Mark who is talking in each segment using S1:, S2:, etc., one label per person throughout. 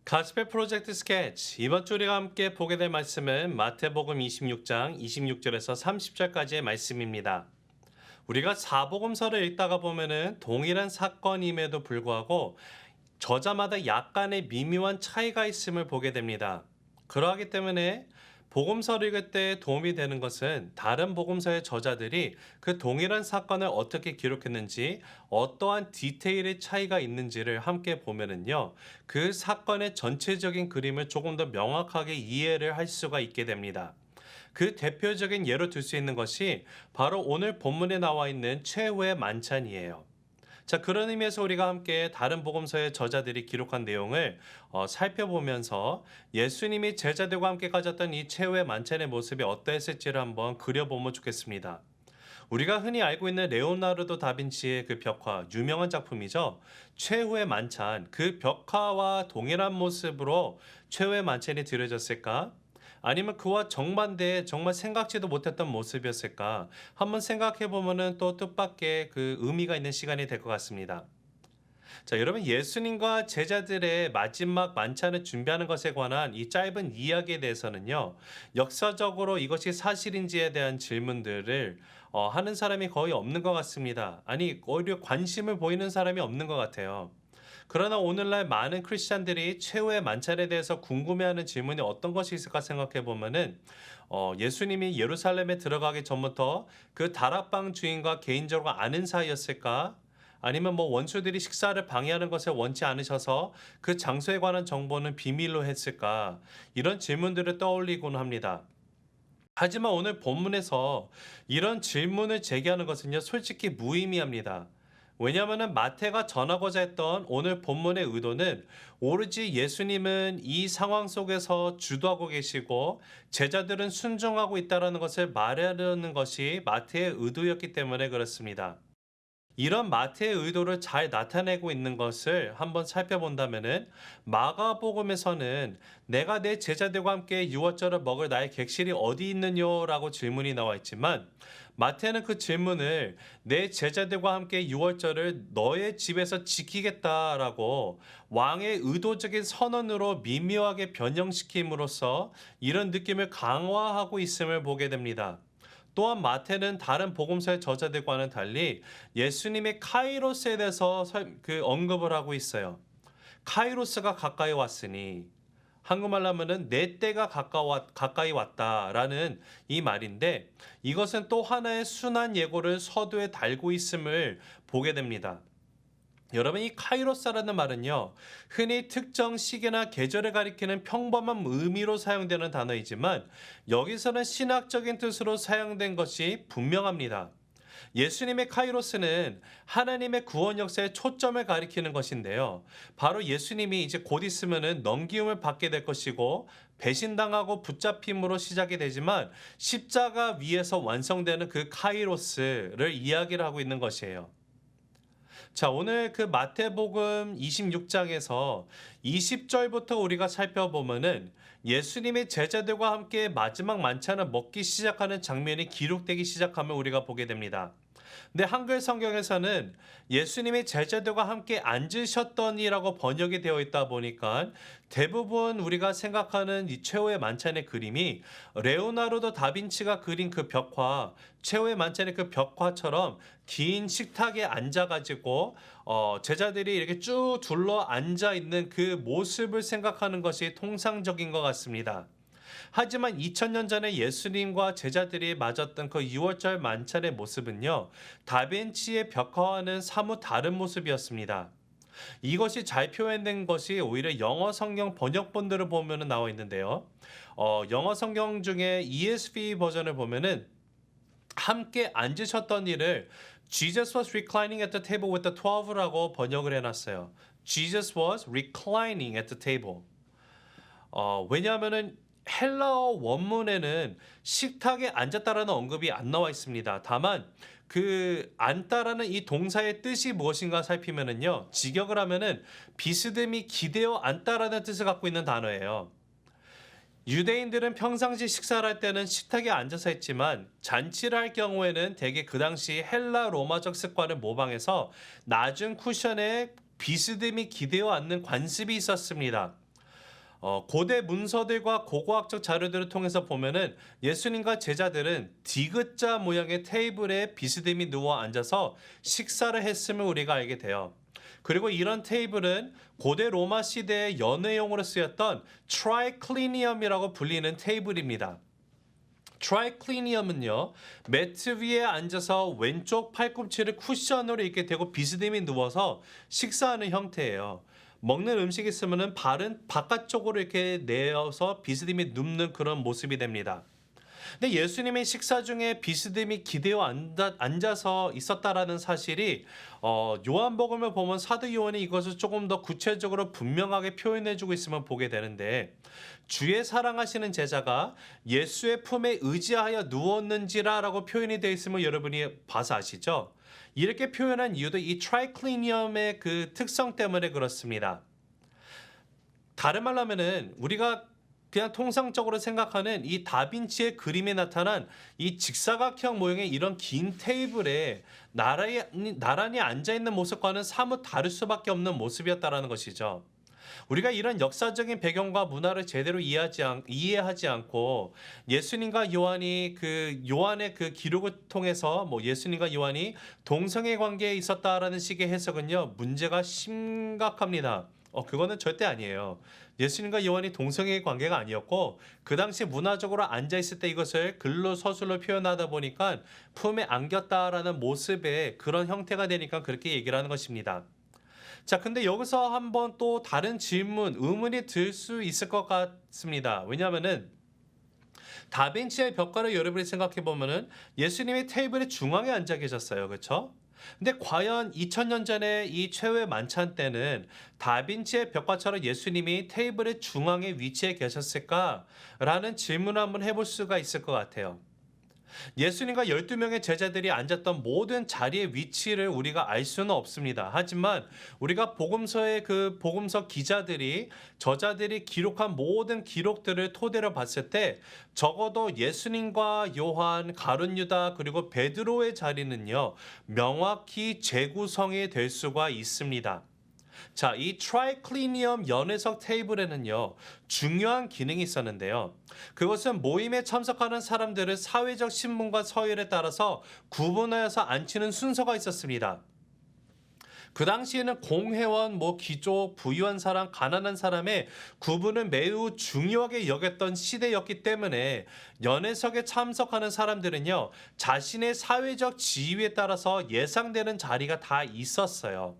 S1: 가스펠 프로젝트 스케치 이번 주 우리가 함께 보게 될 말씀은 마태복음 26장 26절에서 30절까지의 말씀입니다. 우리가 사복음서를 읽다가 보면은 동일한 사건임에도 불구하고 저자마다 약간의 미묘한 차이가 있음을 보게 됩니다. 그러하기 때문에 복음서를 읽을 때 도움이 되는 것은 다른 복음서의 저자들이 그 동일한 사건을 어떻게 기록했는지, 어떠한 디테일의 차이가 있는지를 함께 보면은요, 그 사건의 전체적인 그림을 조금 더 명확하게 이해를 할 수가 있게 됩니다. 그 대표적인 예로 들 수 있는 것이 바로 오늘 본문에 나와 있는 최후의 만찬이에요. 자, 그런 의미에서 우리가 함께 다른 복음서의 저자들이 기록한 내용을 살펴보면서 예수님이 제자들과 함께 가졌던 이 최후의 만찬의 모습이 어떠했을지를 한번 그려보면 좋겠습니다. 우리가 흔히 알고 있는 레오나르도 다빈치의 그 벽화, 유명한 작품이죠. 최후의 만찬, 그 벽화와 동일한 모습으로 최후의 만찬이 드려졌을까? 아니면 그와 정반대의 정말 생각지도 못했던 모습이었을까? 한번 생각해 보면은 또 뜻밖의 그 의미가 있는 시간이 될 것 같습니다. 자, 여러분 예수님과 제자들의 마지막 만찬을 준비하는 것에 관한 이 짧은 이야기에 대해서는요. 역사적으로 이것이 사실인지에 대한 질문들을 하는 사람이 거의 없는 것 같습니다. 아니, 오히려 관심을 보이는 사람이 없는 것 같아요. 그러나 오늘날 많은 크리스찬들이 최후의 만찬에 대해서 궁금해하는 질문이 어떤 것이 있을까 생각해 보면은 예수님이 예루살렘에 들어가기 전부터 그 다락방 주인과 개인적으로 아는 사이였을까? 아니면 뭐 원수들이 식사를 방해하는 것을 원치 않으셔서 그 장소에 관한 정보는 비밀로 했을까? 이런 질문들을 떠올리곤 합니다. 하지만 오늘 본문에서 이런 질문을 제기하는 것은요, 솔직히 무의미합니다. 왜냐하면 마태가 전하고자 했던 오늘 본문의 의도는 오로지 예수님은 이 상황 속에서 주도하고 계시고 제자들은 순종하고 있다는 것을 말하려는 것이 마태의 의도였기 때문에 그렇습니다. 이런 마태의 의도를 잘 나타내고 있는 것을 한번 살펴본다면은 마가복음에서는 내가 내 제자들과 함께 유월절을 먹을 나의 객실이 어디 있느냐라고 질문이 나와 있지만 마태는 그 질문을 내 제자들과 함께 유월절을 너의 집에서 지키겠다라고 왕의 의도적인 선언으로 미묘하게 변형시킴으로써 이런 느낌을 강화하고 있음을 보게 됩니다. 또한 마태는 다른 복음서의 저자들과는 달리 예수님의 카이로스에 대해서 언급을 하고 있어요. 카이로스가 가까이 왔으니 한국말로 하면은 내 때가 가까이 왔다라는 이 말인데 이것은 또 하나의 순환 예고를 서두에 달고 있음을 보게 됩니다. 여러분 이 카이로스라는 말은요. 흔히 특정 시기나 계절을 가리키는 평범한 의미로 사용되는 단어이지만 여기서는 신학적인 뜻으로 사용된 것이 분명합니다. 예수님의 카이로스는 하나님의 구원 역사의 초점을 가리키는 것인데요. 바로 예수님이 이제 곧 있으면은 넘기움을 받게 될 것이고 배신당하고 붙잡힘으로 시작이 되지만 십자가 위에서 완성되는 그 카이로스를 이야기를 하고 있는 것이에요. 자, 오늘 그 마태복음 26장에서 20절부터 우리가 살펴보면은 예수님의 제자들과 함께 마지막 만찬을 먹기 시작하는 장면이 기록되기 시작하면 우리가 보게 됩니다. 근데 한글 성경에서는 예수님의 제자들과 함께 앉으셨더니라고 번역이 되어 있다 보니까 대부분 우리가 생각하는 이 최후의 만찬의 그림이 레오나르도 다빈치가 그린 그 벽화, 최후의 만찬의 그 벽화처럼 긴 식탁에 앉아가지고 제자들이 이렇게 쭉 둘러 앉아 있는 그 모습을 생각하는 것이 통상적인 것 같습니다. 하지만 2000년 전에 예수님과 제자들이 맞았던 그 6월절 만찬의 모습은요, 다빈치의 벽화와는 사뭇 다른 모습이었습니다. 이것이 잘 표현된 것이 오히려 영어 성경 번역본들을 보면 나와 있는데요. 영어 성경 중에 ESV 버전을 보면은 함께 앉으셨던 이를 Jesus was reclining at the table with the 12라고 번역을 해놨어요. Jesus was reclining at the table. 왜냐하면은 헬라어 원문에는 식탁에 앉았다라는 언급이 안 나와 있습니다. 다만 그 앉다라는 이 동사의 뜻이 무엇인가 살피면은요. 직역을 하면은 비스듬히 기대어 앉다라는 뜻을 갖고 있는 단어예요. 유대인들은 평상시 식사를 할 때는 식탁에 앉아서 했지만 잔치를 할 경우에는 대개 그 당시 헬라 로마적 습관을 모방해서 낮은 쿠션에 비스듬히 기대어 앉는 관습이 있었습니다. 고대 문서들과 고고학적 자료들을 통해서 보면은 예수님과 제자들은 디귿자 모양의 테이블에 비스듬히 누워 앉아서 식사를 했음을 우리가 알게 돼요. 그리고 이런 테이블은 고대 로마 시대의 연회용으로 쓰였던 트라이클리니엄이라고 불리는 테이블입니다. 트라이클리니엄은요, 매트 위에 앉아서 왼쪽 팔꿈치를 쿠션으로 이렇게 대고 비스듬히 누워서 식사하는 형태예요. 먹는 음식이 있으면은 발은 바깥쪽으로 이렇게 내어서 비스듬히 눕는 그런 모습이 됩니다. 근데 예수님의 식사 중에 비스듬히 기대어 앉아서 있었다라는 사실이 요한복음을 보면 사도 요한이 이것을 조금 더 구체적으로 분명하게 표현해주고 있으면 보게 되는데 주의 사랑하시는 제자가 예수의 품에 의지하여 누웠는지라라고 표현이 되어 있으면 여러분이 봐서 아시죠? 이렇게 표현한 이유도 이 트라이클리니엄의 그 특성 때문에 그렇습니다. 다른 말로 하면은 우리가 그냥 통상적으로 생각하는 이 다빈치의 그림에 나타난 이 직사각형 모형의 이런 긴 테이블에 나란히 앉아 있는 모습과는 사뭇 다를 수밖에 없는 모습이었다라는 것이죠. 우리가 이런 역사적인 배경과 문화를 제대로 이해하지 않고 예수님과 요한이 그 요한의 그 기록을 통해서 뭐 예수님과 요한이 동성애 관계에 있었다라는 식의 해석은요, 문제가 심각합니다. 그거는 절대 아니에요. 예수님과 요한이 동성애의 관계가 아니었고 그 당시 문화적으로 앉아있을 때 이것을 글로 서술로 표현하다 보니까 품에 안겼다라는 모습의 그런 형태가 되니까 그렇게 얘기를 하는 것입니다. 자, 근데 여기서 한번 또 다른 질문, 의문이 들 수 있을 것 같습니다. 왜냐하면은 다빈치의 벽화를 여러분이 생각해 보면은 예수님이 테이블의 중앙에 앉아 계셨어요. 그렇죠? 근데 과연 2000년 전에 이 최후의 만찬 때는 다빈치의 벽화처럼 예수님이 테이블의 중앙에 위치해 계셨을까라는 질문을 한번 해볼 수가 있을 것 같아요. 예수님과 12명의 제자들이 앉았던 모든 자리의 위치를 우리가 알 수는 없습니다. 하지만 우리가 복음서의 그 복음서 기자들이 저자들이 기록한 모든 기록들을 토대로 봤을 때 적어도 예수님과 요한, 가룟 유다 그리고 베드로의 자리는요, 명확히 재구성이 될 수가 있습니다. 자, 이 트라이클리니엄 연회석 테이블에는요, 중요한 기능이 있었는데요. 그것은 모임에 참석하는 사람들을 사회적 신분과 서열에 따라서 구분하여서 앉히는 순서가 있었습니다. 그 당시에는 공회원, 귀족, 부유한 사람, 가난한 사람의 구분을 매우 중요하게 여겼던 시대였기 때문에 연회석에 참석하는 사람들은요, 자신의 사회적 지위에 따라서 예상되는 자리가 다 있었어요.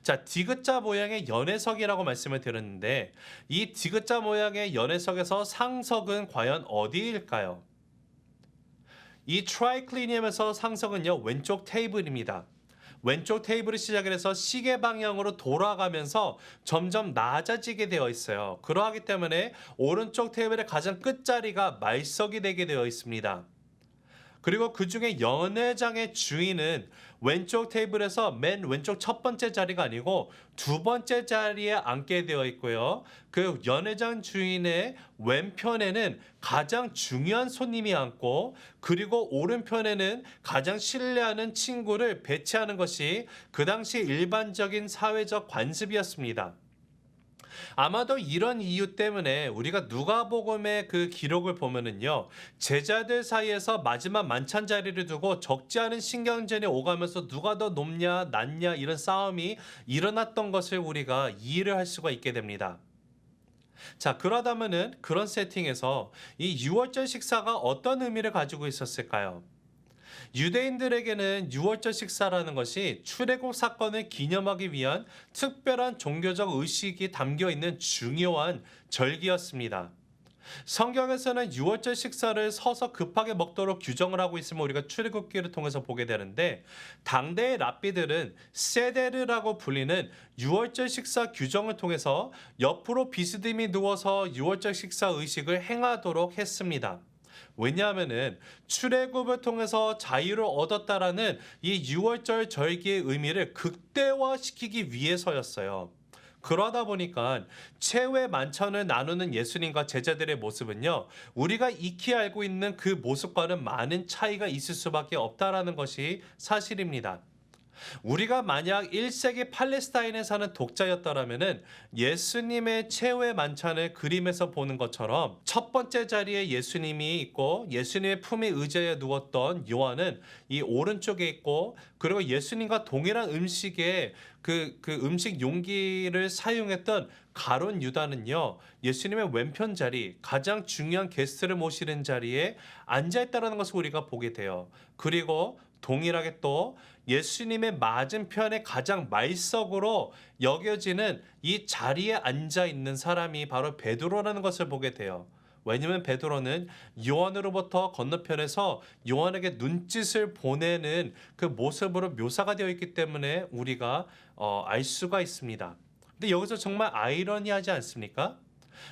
S1: 자, 디귿자 모양의 연회석이라고 말씀을 드렸는데 이 디귿자 모양의 연회석에서 상석은 과연 어디일까요? 이 트라이클리니엄에서 상석은요, 왼쪽 테이블입니다. 왼쪽 테이블을 시작을 해서 시계 방향으로 돌아가면서 점점 낮아지게 되어 있어요. 그러하기 때문에 오른쪽 테이블의 가장 끝자리가 말석이 되게 되어 있습니다. 그리고 그 중에 연회장의 주인은 왼쪽 테이블에서 맨 왼쪽 첫 번째 자리가 아니고 두 번째 자리에 앉게 되어 있고요. 그 연회장 주인의 왼편에는 가장 중요한 손님이 앉고 그리고 오른편에는 가장 신뢰하는 친구를 배치하는 것이 그 당시 일반적인 사회적 관습이었습니다. 아마도 이런 이유 때문에 우리가 누가복음의 그 기록을 보면은요, 제자들 사이에서 마지막 만찬 자리를 두고 적지 않은 신경전이 오가면서 누가 더 높냐 낮냐 이런 싸움이 일어났던 것을 우리가 이해를 할 수가 있게 됩니다. 자, 그러다면은 그런 세팅에서 이 유월절 식사가 어떤 의미를 가지고 있었을까요? 유대인들에게는 유월절 식사라는 것이 출애굽 사건을 기념하기 위한 특별한 종교적 의식이 담겨 있는 중요한 절기였습니다. 성경에서는 유월절 식사를 서서 급하게 먹도록 규정을 하고 있음을 우리가 출애굽기를 통해서 보게 되는데 당대의 랍비들은 세데르라고 불리는 유월절 식사 규정을 통해서 옆으로 비스듬히 누워서 유월절 식사 의식을 행하도록 했습니다. 왜냐하면은 출애굽을 통해서 자유를 얻었다라는 이 유월절 절기의 의미를 극대화시키기 위해서였어요. 그러다 보니까 최후의 만찬을 나누는 예수님과 제자들의 모습은요, 우리가 익히 알고 있는 그 모습과는 많은 차이가 있을 수밖에 없다라는 것이 사실입니다. 우리가 만약 1세기 팔레스타인에 사는 독자였더라면은 예수님의 최후의 만찬을 그림에서 보는 것처럼 첫 번째 자리에 예수님이 있고 예수님의 품에 의자에 누웠던 요한은 이 오른쪽에 있고, 그리고 예수님과 동일한 음식에 그 음식 용기를 사용했던 가룟 유다는요, 예수님의 왼편 자리, 가장 중요한 게스트를 모시는 자리에 앉아 있다는 것을 우리가 보게 돼요. 그리고 동일하게 또 예수님의 맞은편에 가장 말석으로 여겨지는 이 자리에 앉아 있는 사람이 바로 베드로라는 것을 보게 돼요. 왜냐하면 베드로는 요한으로부터 건너편에서 요한에게 눈짓을 보내는 그 모습으로 묘사가 되어 있기 때문에 우리가 알 수가 있습니다. 근데 여기서 정말 아이러니하지 않습니까?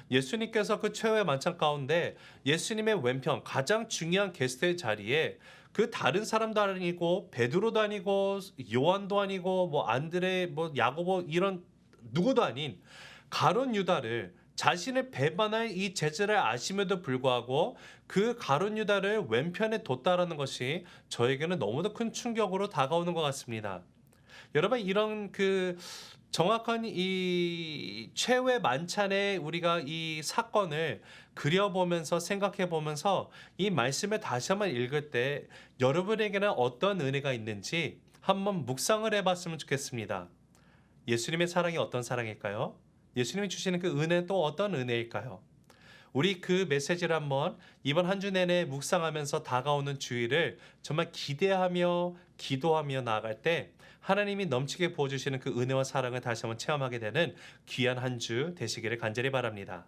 S1: 예수님께서 그 최후의 만찬 가운데 예수님의 왼편 가장 중요한 게스트의 자리에 그 다른 사람도 아니고 베드로도 아니고 요한도 아니고 뭐 안드레 뭐 야고보 이런 누구도 아닌 가룟 유다를, 자신을 배반할 이 제자를 아심에도 불구하고 그 가룟 유다를 왼편에 뒀다라는 것이 저에게는 너무도 큰 충격으로 다가오는 것 같습니다. 여러분, 이런 그 정확한 이 최후의 만찬에 우리가 이 사건을 그려보면서 생각해 보면서 이 말씀을 다시 한번 읽을 때 여러분에게는 어떤 은혜가 있는지 한번 묵상을 해봤으면 좋겠습니다. 예수님의 사랑이 어떤 사랑일까요? 예수님이 주시는 그 은혜는 또 어떤 은혜일까요? 우리 그 메시지를 한번 이번 한 주 내내 묵상하면서 다가오는 주일을 정말 기대하며 기도하며 나아갈 때 하나님이 넘치게 부어주시는 그 은혜와 사랑을 다시 한번 체험하게 되는 귀한 한 주 되시기를 간절히 바랍니다.